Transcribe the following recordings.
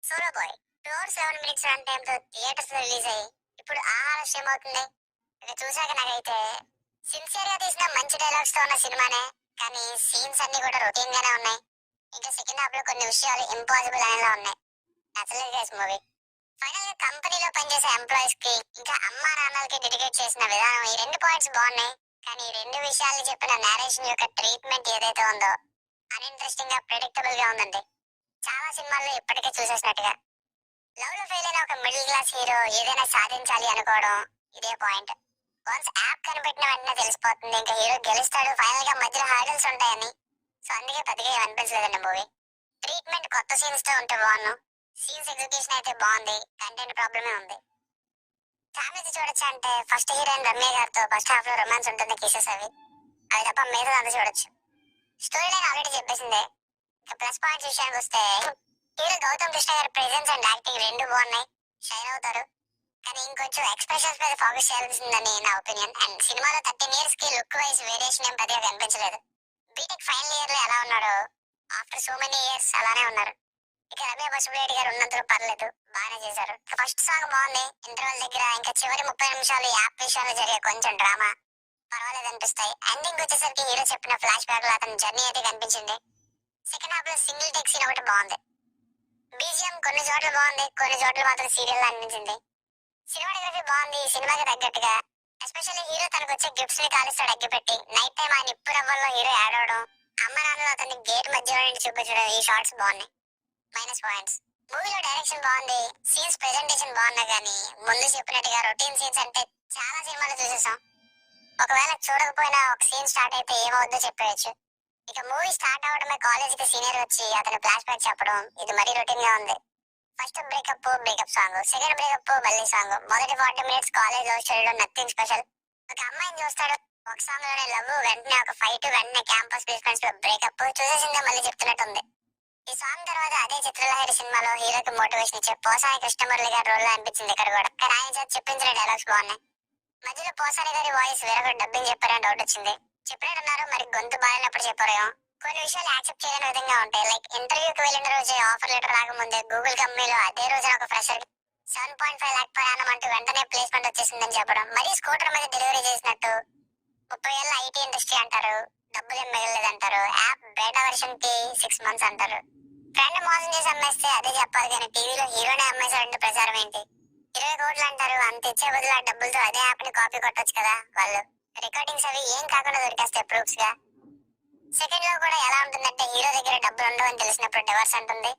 Solo Boy 2 hours 11 minutes run టైంతో theatres release అయ్యి ఇప్పుడు ఆలస్యం అవుతుంది. ఇది చూసాక నాకైతే సిన్సియర్ గా తీసిన మంచి డైలాగ్స్ తో ఉన్న సినిమానే, కానీ సీన్స్ అన్ని కూడా రొటీన్ గానే ఉన్నాయి. ఇంకా సెకండ్ హాఫ్ లో కొన్ని విషయాలు ఇంపాసిబుల్ అనేలా ఉన్నాయి. నచ్చలేదు గైస్ మూవీ. ఫైనల్ గా కంపెనీలో పనిచేసే ఎంప్లాయీస్ కి ఇంకా అమ్మా నాన్నలకి డెడికేట్ చేసిన విధానం, ఈ రెండు పాయింట్స్ బాగున్నాయి. కానీ ఈ రెండు విషయాలు చెప్పిన నేరేషన్ యొక్క ట్రీట్మెంట్ ఏదైతే ఉందో అన్ఇంట్రెస్టింగ్ గా ప్రెడిక్టబుల్ గా ఉందండి. చాలా సినిమాల్లో ఇప్పటికే చూసేసినట్టుగా లవ్ లో ఫెయిల్ అయిన ఒక మిడిల్ క్లాస్ హీరో ఏదైనా సాధించాలి అనుకోవడం ఇదే పాయింట్. వన్స్ యాప్ కనిపెట్టిన వెంటనే తెలిసిపోతుంది ఇంకా హీరో గెలుస్తాడు, ఫైనల్ గా మధ్యలో హార్డల్స్ ఉంటాయని. సో అందుకే పెద్దగా అనిపించలేదండి మూవీ. ట్రీట్మెంట్ కొత్త సీన్స్ తో ఉంటే బాగున్నాను. సీన్స్ ఎగ్జిక్యూషన్ అయితే బాగుంది, కంటెంట్ ప్రాబ్లమే ఉంది. ఫ్యామిలీతో చూడొచ్చు అంటే ఫస్ట్ హీరోయిన్ రమ్య గారితో ఫస్ట్ హాఫ్ లో రొమాన్స్ ఉంటుంది, కిసెస్ అవి తప్ప మిగతా అంతా చూడొచ్చు. స్టోరీ లైన్ ఆల్రెడీ చెప్పేసిందే. ఇక ప్లస్ పాయింట్స్ విషయానికి వస్తే హీరో గౌతమ్ కృష్ణ గారి ప్రెజెన్స్ అండ్ యాక్టింగ్ రెండు బాగున్నాయి, షైన్ అవుతారు. కానీ ఇంకొంచెం ఎక్స్ప్రెషన్స్ మీద ఫోకస్ చేయాల్సిందని నా ఒపీనియన్. అండ్ సినిమాలో 13 ఇయర్స్ కి లుక్ వైజ్ వేరియేషన్ ఏం పెద్దగా కనిపించలేదు. బీటెక్ ఫైనల్ ఇయర్ లో ఎలా ఉన్నారో ఆఫ్టర్ సో మెనీ ఇయర్స్ అలానే ఉన్నారు. ఇక రమ్య బసుబులేటి గారు ఉన్నంతలో పర్లేదు, బాగానే చేశారు. ఫస్ట్ సాంగ్ బాగుంది, ఇంటర్వెల్ దగ్గర ఇంకా చివరి 30 నిమిషాలు యాప్ విషయాల్లో జరిగే కొంచెం డ్రామా పర్వాలేదు అనిపిస్తాయి. ఎండింగ్ వచ్చేసరికి హీరో చెప్పిన ఫ్లాష్ బ్యాక్ లో అతని జర్నీ అయితే కనిపించింది. సెకండ్ హాఫ్ లో సింగిల్ టేక్ సీన్ ఒకటి బాగుంది. బీజిఎం కొన్ని చోట్ల బాగుంది, కొన్ని చోట్ల మాత్రం సీరియల్ అనిపించింది. సినిమాటోగ్రఫీ బాగుంది ఈ సినిమాకి తగ్గట్టుగా. ఎస్పెషల్లీ హీరో తనకు వచ్చే గిఫ్ట్స్ ని కాలుస్తాడు అగ్గిపెట్టి, నైట్ టైం ఆయన ఇప్పు రవ్వల్లో హీరో యాడ్ అవడం, అమ్మ నాన్నలు అతన్ని గేట్ మధ్యలో నుండి చూపించడం, ఈ షార్ట్స్ బాగున్నాయి. మైనస్ పాయింట్స్, మూవీలో డైరెక్షన్ బాగుంది, సీన్స్ ప్రెజెంటేషన్ బాగున్నా కానీ ముందు చెప్పినట్టుగా రొటీన్ సీన్స్ అంటే చాలా సినిమాలు చూసేసాం. ఒకవేళ చూడకపోయినా ఒక సీన్ స్టార్ట్ అయితే ఏమవుద్దో చెప్పేయచ్చు. ఇక మూవీ స్టార్ట్ అవడమే కాలేజ్ కి సీనియర్ వచ్చి అతని ఫ్లాష్ బ్యాక్ చెప్పడం, ఇది మరీ రొటీన్ గా ఉంది. First breakup song, second breakup మళ్ళీ సాంగ్, మొదటి 40 మినిట్స్ కాలేజ్ లవ్ స్టోరీలో నథింగ్ స్పెషల్. ఒక అమ్మాయిని చూస్తాడు, ఒక సాంగ్ లోనే లవ్, వెంటనే ఒక ఫైట్, వెంటనే క్యాంపస్ ప్లేస్మెంట్స్ లో బ్రేకప్, చూసేసిందే మళ్ళీ చెప్తున్నట్టుంది. ఈ సాంగ్ తర్వాత అదే చిత్రలహరి సినిమాలో హీరోకి మోటివేషన్ ఇచ్చే పోసాని కృష్ణమురళి గారి రోల్ అనిపించింది ఇక్కడ కూడా. కానీ ఆయన చేత చెప్పించిన డైలాగ్స్ బాగున్నాయి. మధ్యలో పోసాని గారి వాయిస్ వేరొక డబ్బింగ్ చెప్పారని డౌట్ వచ్చింది. చెప్పినట్టున్నారు, మరి గొంతు బాగాలేనప్పుడు చెప్పారేమో. కొన్ని విషయాలు యాక్సెప్ట్ చేయని విధంగా ఉంటాయి. లైక్ ఇంటర్వ్యూకి వెళ్ళిన రోజే ఆఫర్ లెటర్ రాకముందే గూగుల్ కంపెనీలో అదే రోజున ఒక ఫ్రెషర్ 7.5 లాక్ ప్రయాణం అంటూ వెంటనే ప్లేస్మెంట్ వచ్చేసిందని చెప్పడం, మరీ స్కూటర్ మీద డెలివరీ చేసినట్టు. 30 ఏళ్ళ ఐటీ ఇండస్ట్రీ అంటారు, డబ్బులు ఏం మిగలలేదంటారు, యాప్ బేటా వెర్షన్ కి 6 మంత్స్ అంటారు. ఫ్రెండ్ మోసం చేసి అమ్మేస్తే అదే చెప్పాలి కానీ టీవీలో హీరోనే అమ్మేశారంటే ప్రచారం ఏంటి? 20 కోట్లు అంటారు, అంత ఇచ్చే బదులు ఆ డబ్బులతో అదే యాప్ ని కాపీ కొట్టొచ్చు కదా వాళ్ళు. రికార్డింగ్స్ అవి ఏం కాకుండా దొరికేస్తాయి ప్రూఫ్స్ గా. సెకండ్ లో కూడా ఎలా ఉంటుందంటే హీరో దగ్గర డబ్బులు ఉండవని తెలిసినప్పుడు డివర్స్ అంటుంది.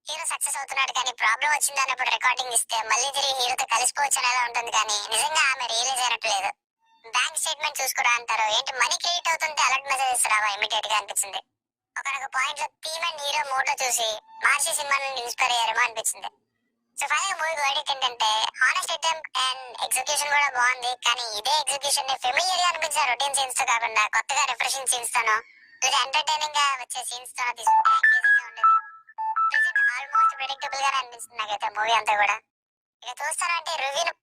హీరో సక్సెస్ అవుతున్నాడు కానీ ప్రాబ్లం వచ్చింది అన్నప్పుడు రికార్డింగ్ ఇస్తే మళ్ళీ తిరిగి హీరోతో కలిసిపోవచ్చు అనేలా ఉంటుంది, కానీ నిజంగా ఆమె రియలైజ్ అయినట్టు లేదు. బ్యాంక్ స్టేట్మెంట్ చూసుకోరా అంటారు, ఏంటి మనీ క్రెడిట్ అవుతుంటే అలర్ట్ మెసేజెస్ రావా ఇమీడియట్ గా అనిపించింది. ఒకనొక పాయింట్ లో థీమ్ అండ్ హీరో మూడ్ లో చూసి మార్చి సినిమా నుండి ఇన్స్పైర్ అయ్యారేమో అనిపించింది. సో ఫైనల్ మూవీ వర్డిక్ట్ ఏంటంటే హానెస్ట్ అటెంప్ట్ అండ్ ఎగ్జిక్యూషన్ కూడా బాగుంది, కానీ ఇదే ఎగ్జిక్యూషన్ ని ఫెమిలియర్ గా అనిపించిన రొటీన్ సీన్స్ తో కాకుండా కొత్తగా రిఫ్రెషింగ్ సీన్స్ తోనో లేదా ఎంటర్టైనింగ్ గా వచ్చే సీన్స్ తోనో తీసుకుంటే ఎంగేజింగ్ గా ఉండేది. ప్రెజెంట్ ఆల్మోస్ట్ ప్రెడిక్టబుల్ గానే అనిపిస్తుంది నాకైతే మూవీ అంతా కూడా. ఇక చూస్తానంటే రివ్యూని